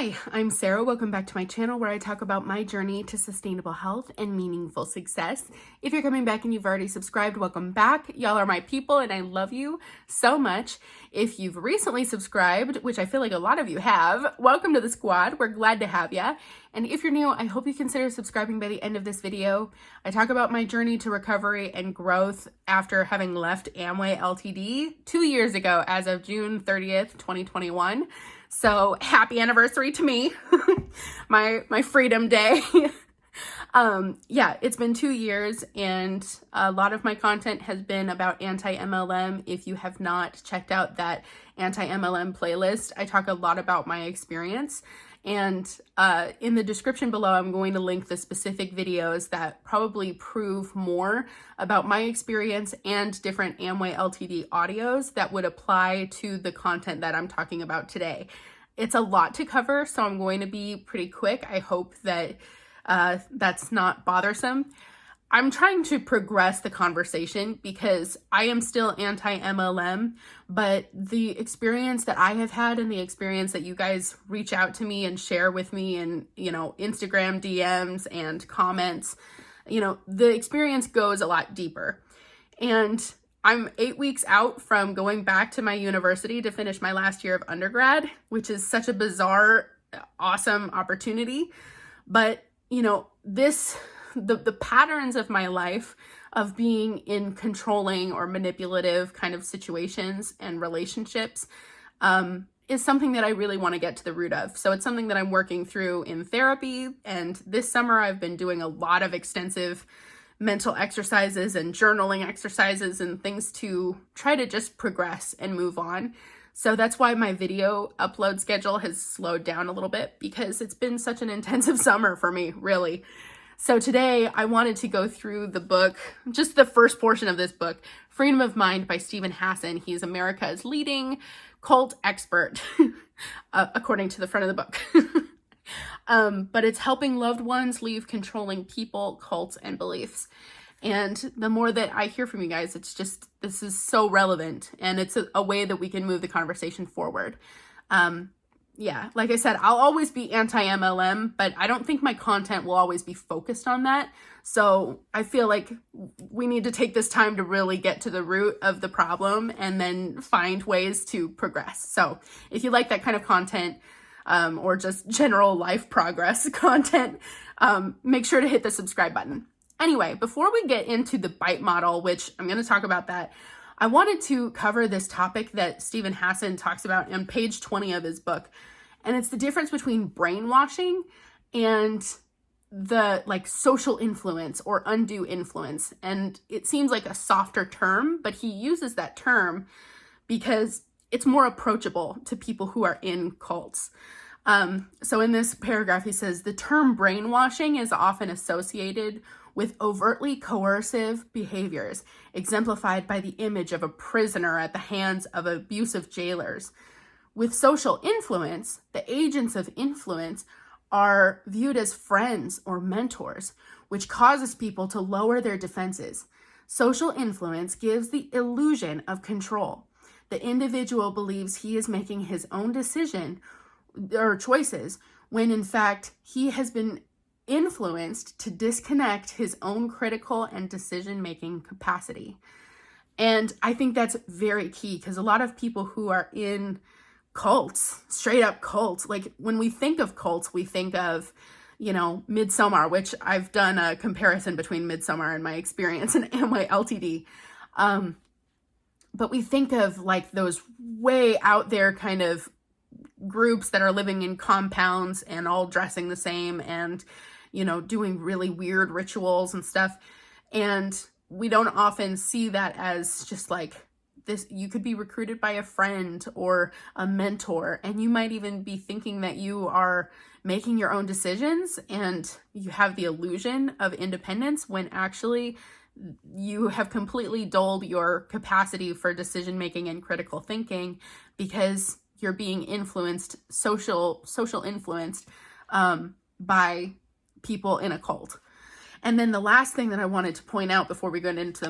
Hi, I'm Sarah. Welcome back to my channel where I talk about my journey to sustainable health and meaningful success. If you're coming back and you've already subscribed, welcome back. Y'all are my people and I love you so much. If you've recently subscribed, which I feel like a lot of you have, welcome to the squad. We're glad to have ya. And if you're new, I hope you consider subscribing by the end of this video. I talk about my journey to recovery and growth after having left AMWAY LTD 2 years ago as of June 30th, 2021. So happy anniversary to me, my freedom day. Yeah, it's been 2 years and a lot of my content has been about anti-MLM. If you have not checked out that anti-MLM playlist, I talk a lot about my experience. And in the description below, I'm going to link the specific videos that probably prove more about my experience and different AMWAY LTD audios that would apply to the content that I'm talking about today. It's a lot to cover, so I'm going to be pretty quick. I hope that that's not bothersome. I'm trying to progress the conversation because I am still anti-MLM, but the experience that I have had and the experience that you guys reach out to me and share with me and, Instagram DMs and comments, the experience goes a lot deeper. And I'm 8 weeks out from going back to my university to finish my last year of undergrad, which is such a bizarre, awesome opportunity. But, the patterns of my life of being in controlling or manipulative kind of situations and relationships is something that I really want to get to the root of. So it's something that I'm working through in therapy. And this summer I've been doing a lot of extensive mental exercises and journaling exercises and things to try to just progress and move on. So that's why my video upload schedule has slowed down a little bit because it's been such an intensive summer for me, really. So today I wanted to go through the book, just the first portion of this book, Freedom of Mind by Steven Hassan. He's America's leading cult expert, according to the front of the book. But it's helping loved ones leave controlling people, cults, and beliefs. And the more that I hear from you guys, it's just, this is so relevant and it's a way that we can move the conversation forward. Yeah, like I said, I'll always be anti-MLM, but I don't think my content will always be focused on that. So I feel like we need to take this time to really get to the root of the problem and then find ways to progress. So if you like that kind of content, or just general life progress content, make sure to hit the subscribe button. Anyway, before we get into the BITE model, which I'm going to talk about that, I wanted to cover this topic that Steven Hassan talks about on page 20 of his book. And it's the difference between brainwashing and the social influence or undue influence. And it seems like a softer term, but he uses that term because it's more approachable to people who are in cults. So in this paragraph, he says, the term brainwashing is often associated with overtly coercive behaviors, exemplified by the image of a prisoner at the hands of abusive jailers. With social influence, the agents of influence are viewed as friends or mentors, which causes people to lower their defenses. Social influence gives the illusion of control. The individual believes he is making his own decision or choices when in fact he has been influenced to disconnect his own critical and decision-making capacity. And I think that's very key because a lot of people who are in cults, straight up cults, like when we think of cults, we think of, Midsommar, which I've done a comparison between Midsommar and my experience in AMWAY LTD. But we think of those way out there kind of groups that are living in compounds and all dressing the same and, doing really weird rituals and stuff. And we don't often see that as just this. You could be recruited by a friend or a mentor, and you might even be thinking that you are making your own decisions and you have the illusion of independence when actually you have completely dulled your capacity for decision making and critical thinking because you're being influenced, social influenced by people in a cult. And then the last thing that I wanted to point out before we go into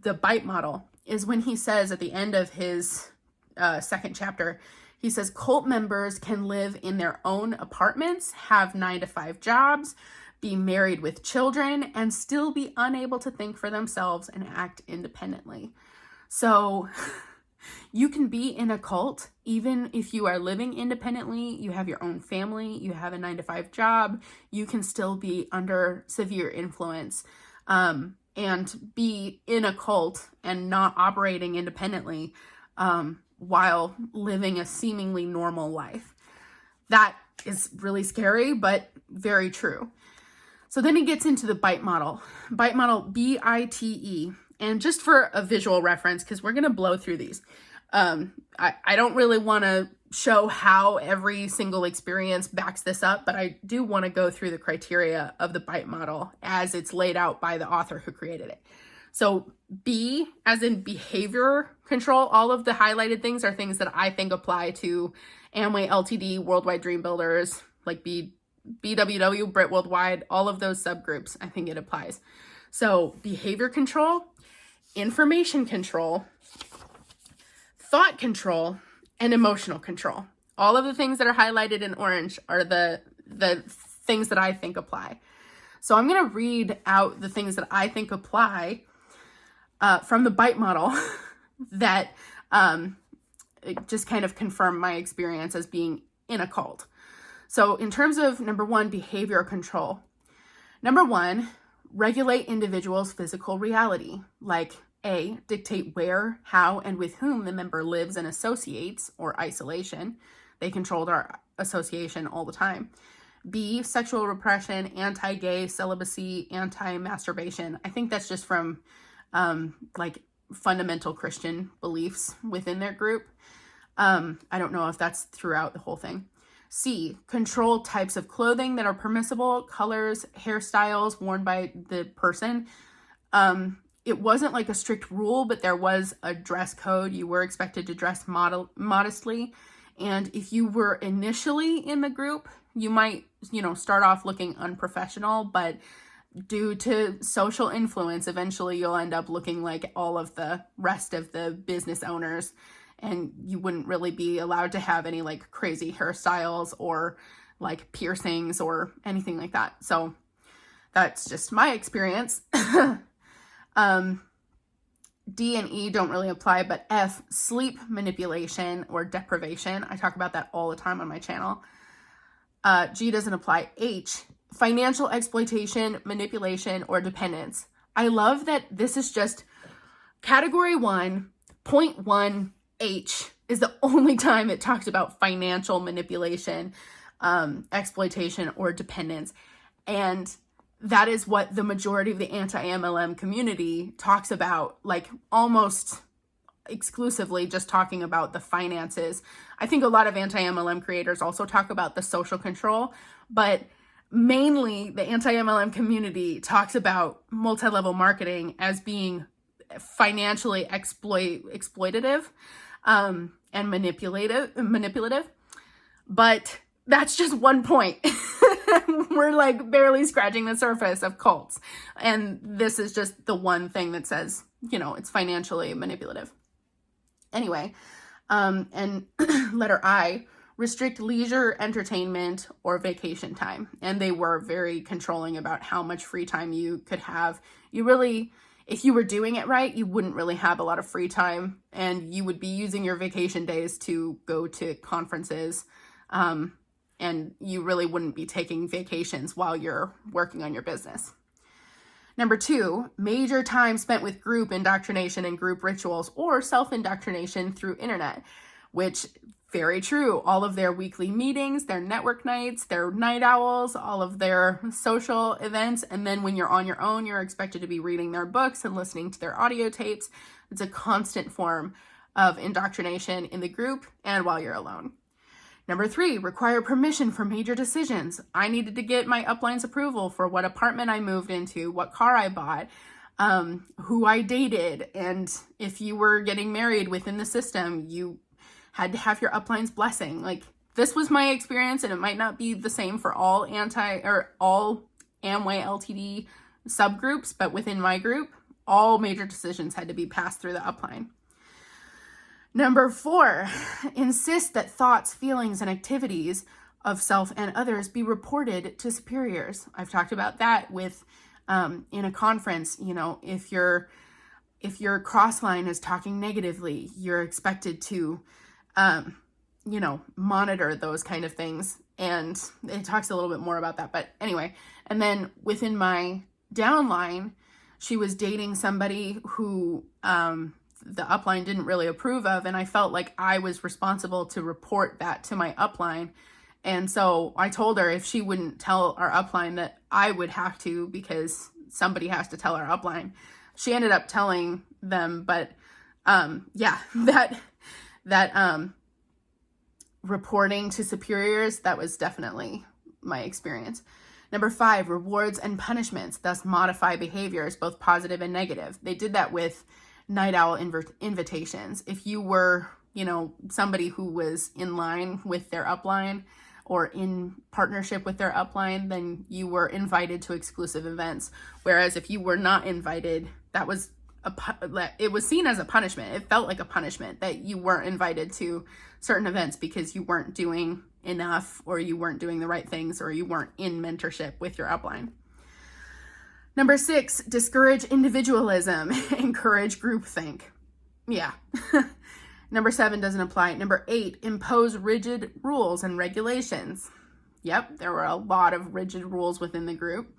the BITE model is when he says at the end of his second chapter, He says cult members can live in their own apartments, have 9-to-5 jobs, be married with children, and still be unable to think for themselves and act independently. So you can be in a cult even if you are living independently, you have your own family, you have a 9-to-5 job, you can still be under severe influence and be in a cult and not operating independently while living a seemingly normal life. That is really scary, but very true. So then he gets into the BITE model. BITE model, BITE. And just for a visual reference, because we're going to blow through these, I don't really want to show how every single experience backs this up, but I do want to go through the criteria of the BITE model as it's laid out by the author who created it. So B, as in behavior control, all of the highlighted things are things that I think apply to Amway LTD, Worldwide Dream Builders, like BWW, Brit Worldwide, all of those subgroups, I think it applies. So behavior control, information control, thought control, and emotional control. All of the things that are highlighted in orange are the things that I think apply. So I'm going to read out the things that I think apply from the BITE model that just kind of confirm my experience as being in a cult. So in terms of number 1, behavior control. Number 1, regulate individuals' physical reality, like A, dictate where, how, and with whom the member lives and associates, or isolation. They controlled our association all the time. B, sexual repression, anti-gay, celibacy, anti-masturbation. I think that's just from like fundamental Christian beliefs within their group. I don't know if that's throughout the whole thing. C, control types of clothing that are permissible, colors, hairstyles worn by the person. It wasn't like a strict rule, but there was a dress code. You were expected to dress modestly. And if you were initially in the group, you might, start off looking unprofessional, but due to social influence, eventually you'll end up looking like all of the rest of the business owners, and you wouldn't really be allowed to have any like crazy hairstyles or like piercings or anything like that. So that's just my experience. D and E don't really apply, but F, sleep manipulation or deprivation. I talk about that all the time on my channel. G doesn't apply. H, financial exploitation, manipulation, or dependence. I love that this is just category 1.1 H is the only time it talks about financial manipulation, exploitation, or dependence. And that is what the majority of the anti-MLM community talks about, like almost exclusively just talking about the finances. I think a lot of anti-MLM creators also talk about the social control, but mainly the anti-MLM community talks about multi-level marketing as being financially exploitative and manipulative. But that's just one point. We're like barely scratching the surface of cults. And this is just the one thing that says, it's financially manipulative. Anyway, and letter I, restrict leisure, entertainment, or vacation time. And they were very controlling about how much free time you could have. If you were doing it right, you wouldn't really have a lot of free time, and you would be using your vacation days to go to conferences. And you really wouldn't be taking vacations while you're working on your business. Number 2, major time spent with group indoctrination and group rituals or self-indoctrination through internet, which very true. All of their weekly meetings, their network nights, their night owls, all of their social events. And then when you're on your own, you're expected to be reading their books and listening to their audio tapes. It's a constant form of indoctrination in the group and while you're alone. Number 3, require permission for major decisions. I needed to get my upline's approval for what apartment I moved into, what car I bought, who I dated. And if you were getting married within the system, you had to have your upline's blessing. Like, this was my experience, and it might not be the same for all all Amway LTD subgroups, but within my group, all major decisions had to be passed through the upline. Number 4, insist that thoughts, feelings, and activities of self and others be reported to superiors. I've talked about that with in a conference. If your cross line is talking negatively, you're expected to monitor those kind of things. And it talks a little bit more about that. But anyway, and then within my downline, she was dating somebody who the upline didn't really approve of. And I felt like I was responsible to report that to my upline. And so I told her if she wouldn't tell our upline, that I would have to, because somebody has to tell our upline. She ended up telling them, but that reporting to superiors, that was definitely my experience. Number 5, rewards and punishments, thus modify behaviors, both positive and negative. They did that with night owl invitations. If you were, somebody who was in line with their upline or in partnership with their upline, then you were invited to exclusive events. Whereas if you were not invited, it was seen as a punishment. It felt like a punishment that you weren't invited to certain events because you weren't doing enough, or you weren't doing the right things, or you weren't in mentorship with your upline. Number 6, discourage individualism, encourage groupthink. Yeah. Number 7 doesn't apply. Number 8, impose rigid rules and regulations. Yep, there were a lot of rigid rules within the group.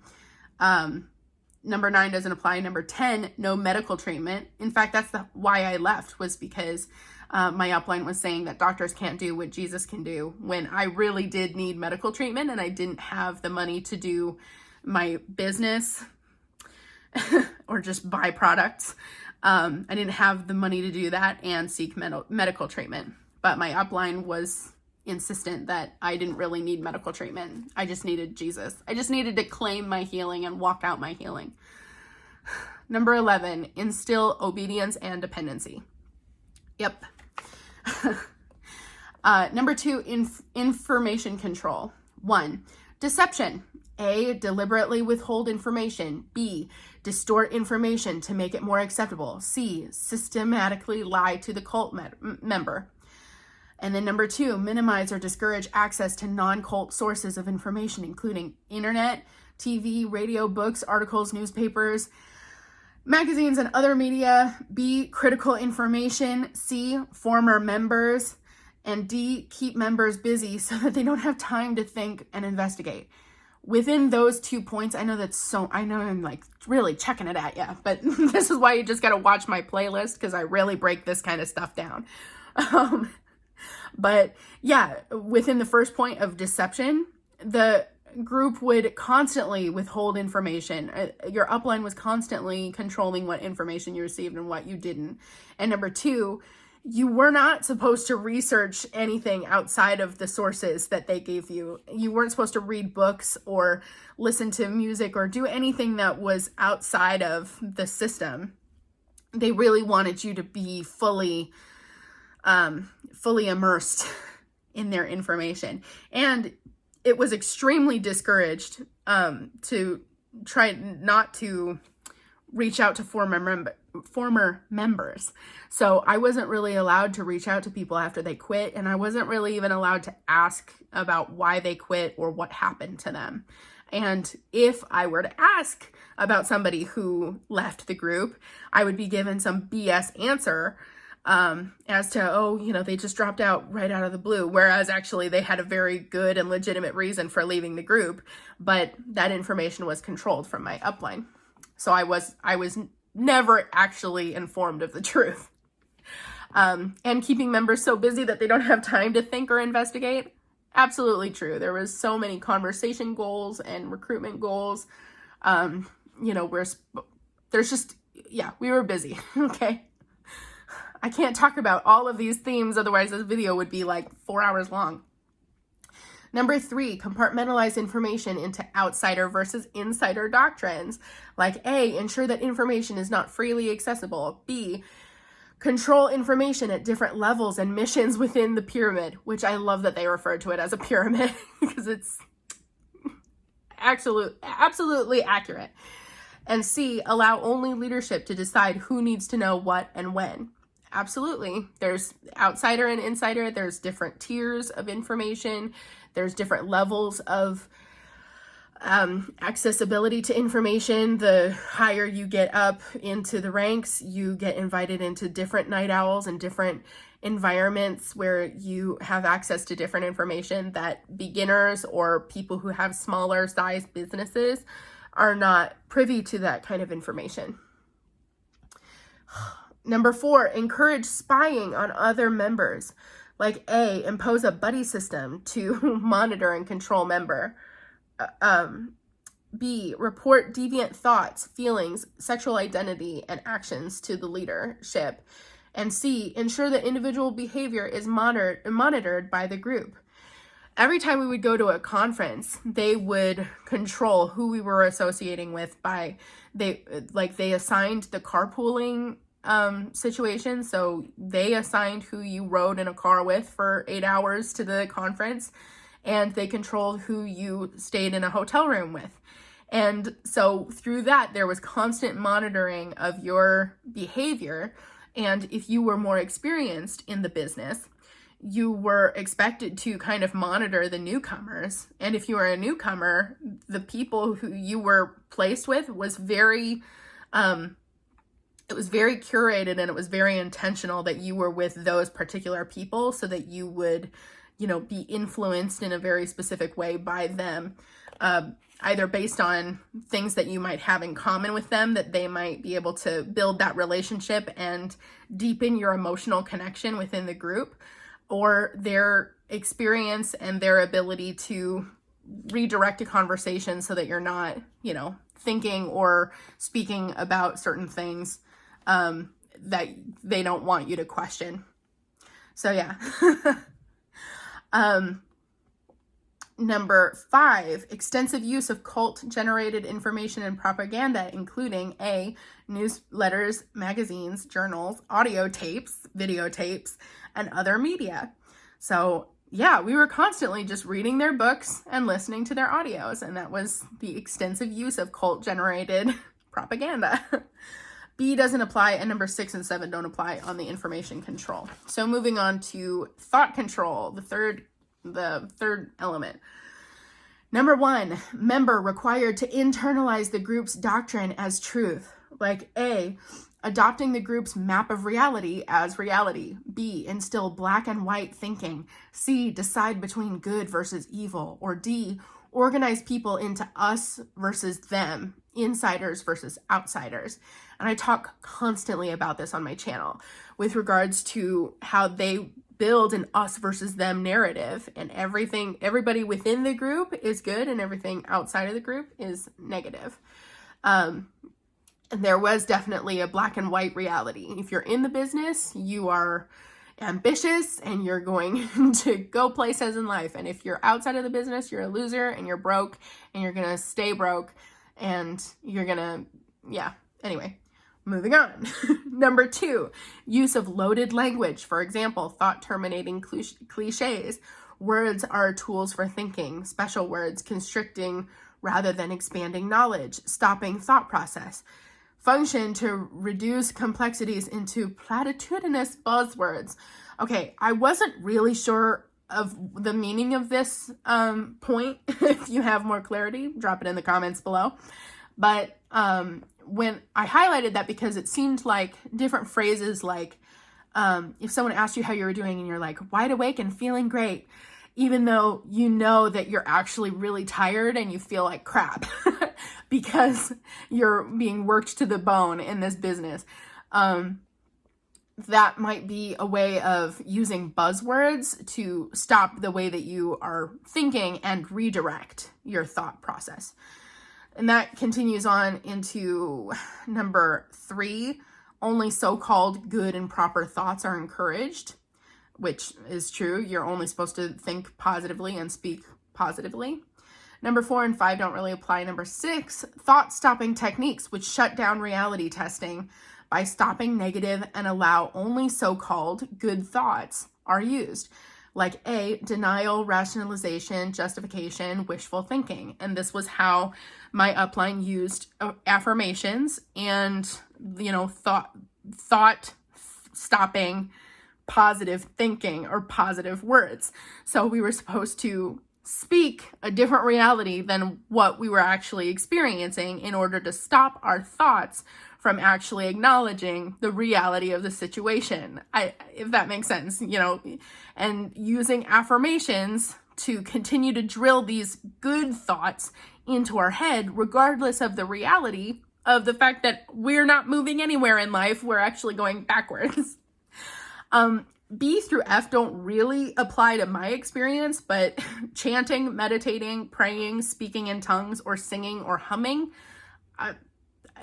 Number 9 doesn't apply. Number 10, no medical treatment. In fact, that's why I left, was because my upline was saying that doctors can't do what Jesus can do, when I really did need medical treatment and I didn't have the money to do my business or just buy products. I didn't have the money to do that and seek medical treatment. But my upline was insistent that I didn't really need medical treatment. I just needed Jesus. I just needed to claim my healing and walk out my healing. Number 11, instill obedience and dependency. Yep. Number 2, information control. 1, deception. A, deliberately withhold information. B, distort information to make it more acceptable. C, systematically lie to the cult member. And then number 2, minimize or discourage access to non-cult sources of information, including internet, TV, radio, books, articles, newspapers, magazines, and other media. B, critical information. C, former members. And D, keep members busy so that they don't have time to think and investigate. Within those 2 points, I know I'm like really checking it at you, but this is why you just got to watch my playlist, because I really break this kind of stuff down. But yeah, within the first point of deception, the group would constantly withhold information. Your upline was constantly controlling what information you received and what you didn't. And number 2, you were not supposed to research anything outside of the sources that they gave you. You weren't supposed to read books or listen to music or do anything that was outside of the system. They really wanted you to be fully immersed in their information. And it was extremely discouraged to try not to reach out to former members. So I wasn't really allowed to reach out to people after they quit, and I wasn't really even allowed to ask about why they quit or what happened to them. And if I were to ask about somebody who left the group, I would be given some BS answer as to, they just dropped out right out of the blue, whereas actually they had a very good and legitimate reason for leaving the group, but that information was controlled from my upline. So I was never actually informed of the truth. And keeping members so busy that they don't have time to think or investigate. Absolutely true. There was so many conversation goals and recruitment goals. We were busy. Okay. I can't talk about all of these themes, otherwise this video would be like 4 hours long. Number 3, compartmentalize information into outsider versus insider doctrines. Like A, ensure that information is not freely accessible. B, control information at different levels and missions within the pyramid, which I love that they refer to it as a pyramid because it's absolutely accurate. And C, allow only leadership to decide who needs to know what and when. Absolutely. There's outsider and insider. There's different tiers of information. There's different levels of accessibility to information. The higher you get up into the ranks, you get invited into different night owls and different environments where you have access to different information that beginners or people who have smaller size businesses are not privy to that kind of information. Number 4, encourage spying on other members. Like A, impose a buddy system to monitor and control member. B, report deviant thoughts, feelings, sexual identity, and actions to the leadership. And C, ensure that individual behavior is monitored by the group. Every time we would go to a conference, they would control who we were associating with by, they assigned the carpooling situation. So they assigned who you rode in a car with for 8 hours to the conference, and they controlled who you stayed in a hotel room with. And so through that, there was constant monitoring of your behavior. And if you were more experienced in the business, you were expected to kind of monitor the newcomers. And if you were a newcomer, the people who you were placed with was very, it was very curated, and it was very intentional that you were with those particular people so that you would, be influenced in a very specific way by them, either based on things that you might have in common with them, that they might be able to build that relationship and deepen your emotional connection within the group, or their experience and their ability to redirect a conversation so that you're not, thinking or speaking about certain things that they don't want you to question. So yeah. Number 5, extensive use of cult-generated information and propaganda, including A, newsletters, magazines, journals, audio tapes, videotapes, and other media. So yeah, we were constantly just reading their books and listening to their audios, and that was the extensive use of cult-generated propaganda. B doesn't apply, and number 6 and 7 don't apply on the information control. So moving on to thought control, the third element. Number 1, member required to internalize the group's doctrine as truth. Like A, adopting the group's map of reality as reality. B, instill black and white thinking. C, decide between good versus evil. Or D, organize people into us versus them, insiders versus outsiders. And I talk constantly about this on my channel with regards to how they build an us versus them narrative, and everybody within the group is good and everything outside of the group is negative. And there was definitely a black and white reality. If you're in the business, you are ambitious and you're going to go places in life. And if you're outside of the business, you're a loser and you're broke and you're going to stay broke and you're going to, anyway. Moving on. Number 2, use of loaded language. For example, thought-terminating cliches. Words are tools for thinking. Special words, constricting rather than expanding knowledge. Stopping thought process. Function to reduce complexities into platitudinous buzzwords. Okay, I wasn't really sure of the meaning of this point. If you have more clarity, drop it in the comments below. But when I highlighted that, because it seemed like different phrases, like if someone asked you how you were doing and you're like wide awake and feeling great, even though you know that you're actually really tired and you feel like crap because you're being worked to the bone in this business, that might be a way of using buzzwords to stop the way that you are thinking and redirect your thought process. And that continues on into number 3. Only so-called good and proper thoughts are encouraged, which is true. You're only supposed to think positively and speak positively. Number 4 and 5 don't really apply. Number 6, thought-stopping techniques, which shut down reality testing by stopping negative and allow only so-called good thoughts are used. Like A, denial, rationalization, justification, wishful thinking. And this was how my upline used affirmations and, thought stopping positive thinking or positive words. So we were supposed to speak a different reality than what we were actually experiencing in order to stop our thoughts from actually acknowledging the reality of the situation. If that makes sense, and using affirmations to continue to drill these good thoughts into our head, regardless of the reality of the fact that we're not moving anywhere in life, we're actually going backwards. B through F don't really apply to my experience, but chanting, meditating, praying, speaking in tongues, or singing or humming,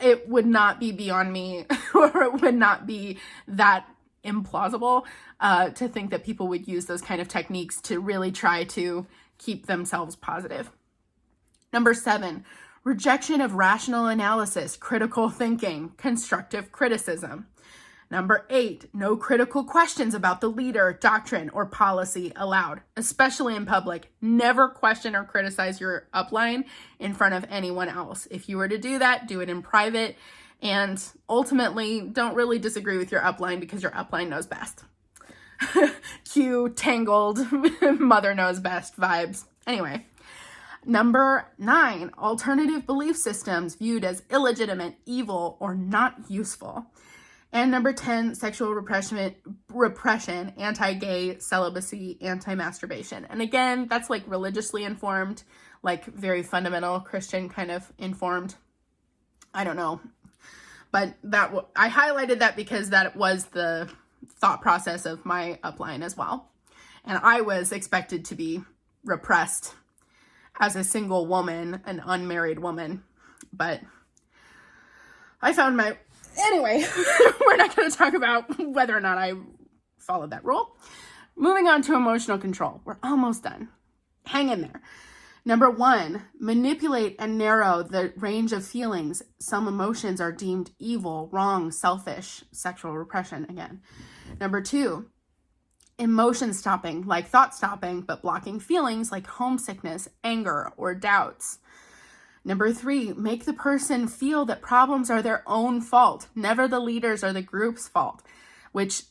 it would not be beyond me, or it would not be that implausible to think that people would use those kind of techniques to really try to keep themselves positive. Number 7, rejection of rational analysis, critical thinking, constructive criticism. Number 8, no critical questions about the leader, doctrine, or policy allowed, especially in public. Never question or criticize your upline in front of anyone else. If you were to do that, do it in private, and ultimately don't really disagree with your upline because your upline knows best. Cue Tangled, mother knows best vibes. Anyway. Number 9, alternative belief systems viewed as illegitimate, evil, or not useful. And number 10, sexual repression, anti-gay, celibacy, anti-masturbation. And again, that's like religiously informed, like very fundamental Christian kind of informed. I don't know. But I highlighted that because that was the thought process of my upline as well. And I was expected to be repressed as a single woman, an unmarried woman. But I found anyway, we're not going to talk about whether or not I followed that rule. Moving on to emotional control. We're almost done. Hang in there. Number 1, manipulate and narrow the range of feelings. Some emotions are deemed evil, wrong, selfish, sexual repression again. Number 2, emotion stopping, like thought stopping, but blocking feelings like homesickness, anger, or doubts. Number 3, make the person feel that problems are their own fault, never the leader's or the group's fault, which,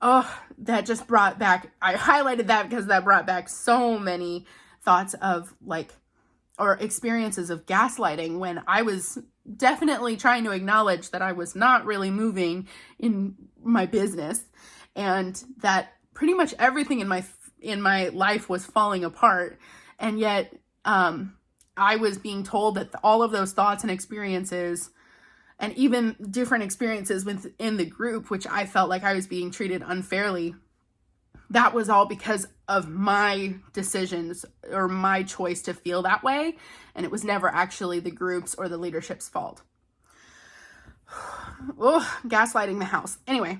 that just brought back, I highlighted that because that brought back so many thoughts of or experiences of gaslighting when I was definitely trying to acknowledge that I was not really moving in my business and that pretty much everything in my life was falling apart. And yet, I was being told that all of those thoughts and experiences, and even different experiences within the group, which I felt like I was being treated unfairly, that was all because of my decisions or my choice to feel that way. And it was never actually the group's or the leadership's fault. Gaslighting the house. Anyway,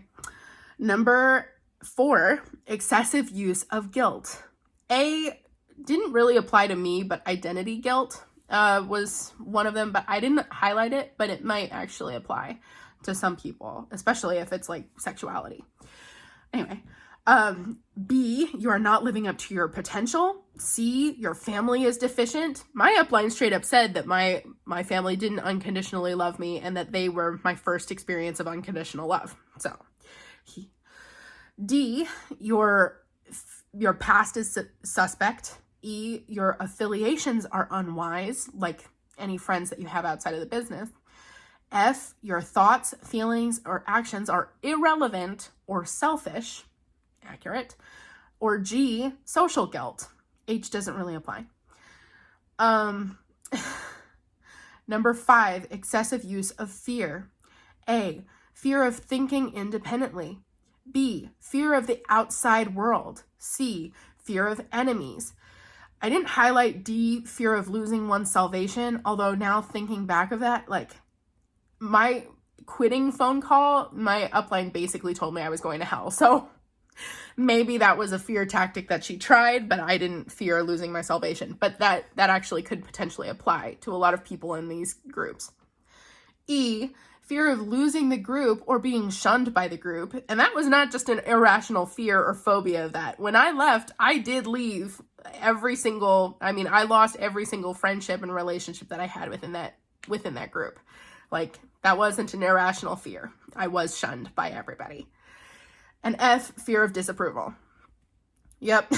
number 4, excessive use of guilt. Didn't really apply to me, but identity guilt was one of them, but I didn't highlight it, but it might actually apply to some people, especially if it's like sexuality. Anyway, B, you are not living up to your potential. C, your family is deficient. My upline straight up said that my family didn't unconditionally love me and that they were my first experience of unconditional love. So, D, your past is suspect. E, your affiliations are unwise, like any friends that you have outside of the business. F, your thoughts, feelings, or actions are irrelevant or selfish, accurate. Or G, social guilt. H doesn't really apply. Number 5, excessive use of fear. A, fear of thinking independently. B, fear of the outside world. C, fear of enemies. I didn't highlight D, fear of losing one's salvation, although now thinking back of that, like my quitting phone call, my upline basically told me I was going to hell. So maybe that was a fear tactic that she tried, but I didn't fear losing my salvation. But that actually could potentially apply to a lot of people in these groups. E, fear of losing the group or being shunned by the group. And that was not just an irrational fear or phobia of that. When I left, I did leave I lost every single friendship and relationship that I had within that group. Like, that wasn't an irrational fear. I was shunned by everybody. And F, fear of disapproval. Yep.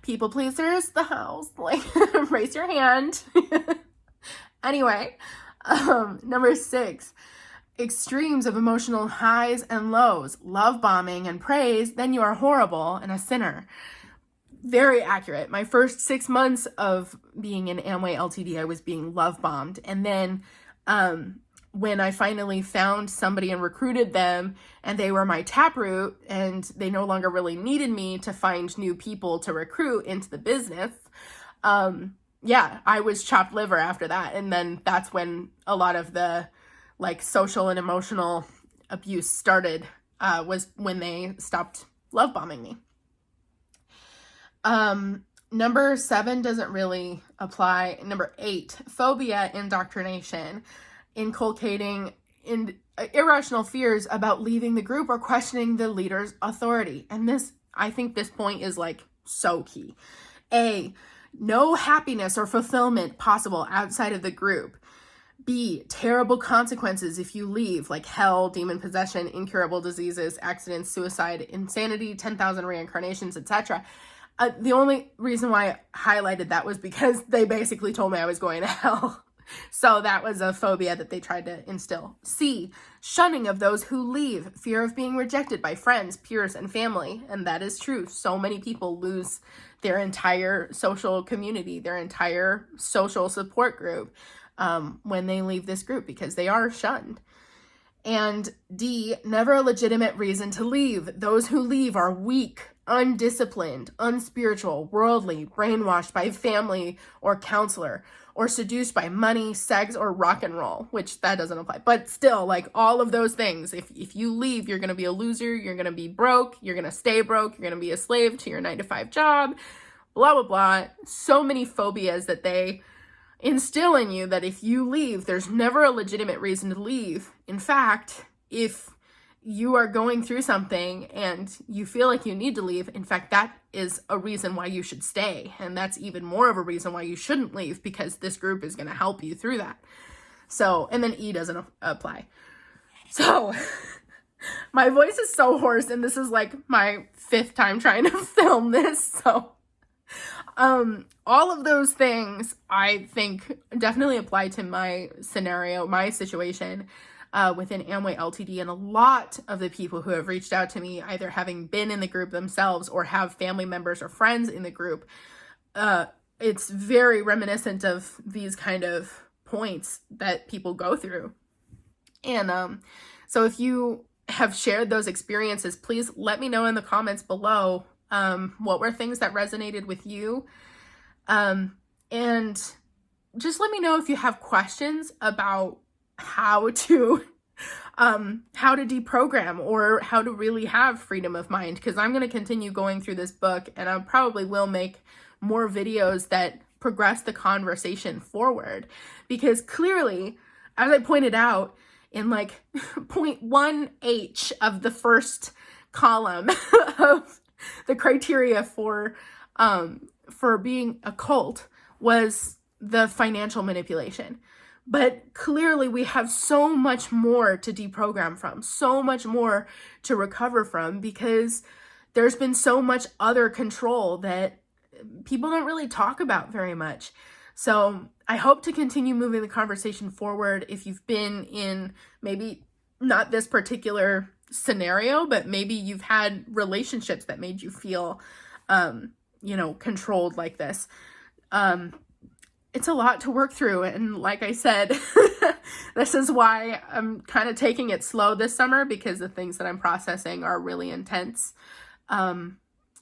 People pleasers, the house. Like, raise your hand. Anyway, number 6, extremes of emotional highs and lows, love bombing and praise, then you are horrible and a sinner. Very accurate. My first 6 months of being in AMWAY LTD, I was being love bombed. And then when I finally found somebody and recruited them, and they were my taproot, and they no longer really needed me to find new people to recruit into the business, yeah, I was chopped liver after that. And then that's when a lot of the like social and emotional abuse started, was when they stopped love bombing me. Number 7 doesn't really apply. Number 8, phobia indoctrination, inculcating irrational fears about leaving the group or questioning the leader's authority. And this, I think this point is like so key. A, no happiness or fulfillment possible outside of the group. B, terrible consequences if you leave, like hell, demon possession, incurable diseases, accidents, suicide, insanity, 10,000 reincarnations, etc. The only reason why I highlighted that was because they basically told me I was going to hell. So that was a phobia that they tried to instill. C, shunning of those who leave, fear of being rejected by friends, peers, and family. And that is true. So many people lose their entire social community, their entire social support group, when they leave this group because they are shunned. And D, never a legitimate reason to leave. Those who leave are weak, undisciplined, unspiritual, worldly, brainwashed by family or counselor, or seduced by money, sex, or rock and roll, which that doesn't apply. But still, like all of those things, if you leave, you're going to be a loser, you're going to be broke, you're going to stay broke, you're going to be a slave to your 9-to-5 job, blah, blah, blah. So many phobias that they instill in you that if you leave, there's never a legitimate reason to leave. In fact, if you are going through something and you feel like you need to leave, in fact, that is a reason why you should stay. And that's even more of a reason why you shouldn't leave, because this group is going to help you through that. So, and then E doesn't apply. So my voice is so hoarse, and this is like my 5th time trying to film this. So all of those things I think definitely apply to my scenario, my situation within AMWAY LTD. And a lot of the people who have reached out to me, either having been in the group themselves or have family members or friends in the group, it's very reminiscent of these kind of points that people go through. And so if you have shared those experiences, please let me know in the comments below. What were things that resonated with you? And just let me know if you have questions about how to deprogram or how to really have freedom of mind, because I'm going to continue going through this book, and I probably will make more videos that progress the conversation forward, because clearly, as I pointed out in like point 1H of the first column of the criteria for being a cult was the financial manipulation. But clearly we have so much more to deprogram from, so much more to recover from, because there's been so much other control that people don't really talk about very much. So I hope to continue moving the conversation forward. If you've been in maybe not this particular scenario, but maybe you've had relationships that made you feel, controlled like this. It's a lot to work through. And like I said, this is why I'm kind of taking it slow this summer, because the things that I'm processing are really intense.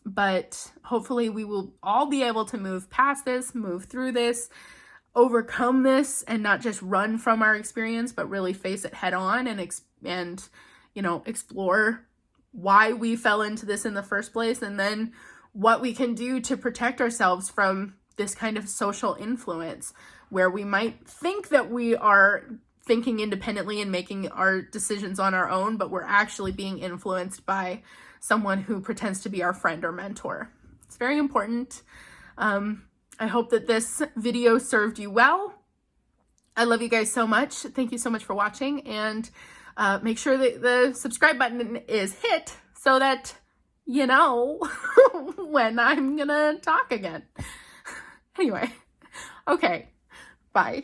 But hopefully we will all be able to move past this, move through this, overcome this, and not just run from our experience, but really face it head on and explore why we fell into this in the first place, and then what we can do to protect ourselves from this kind of social influence where we might think that we are thinking independently and making our decisions on our own, but we're actually being influenced by someone who pretends to be our friend or mentor. It's very important. I hope that this video served you well. I love you guys so much. Thank you so much for watching, and make sure that the subscribe button is hit so that you know when I'm gonna talk again. Anyway, okay, bye.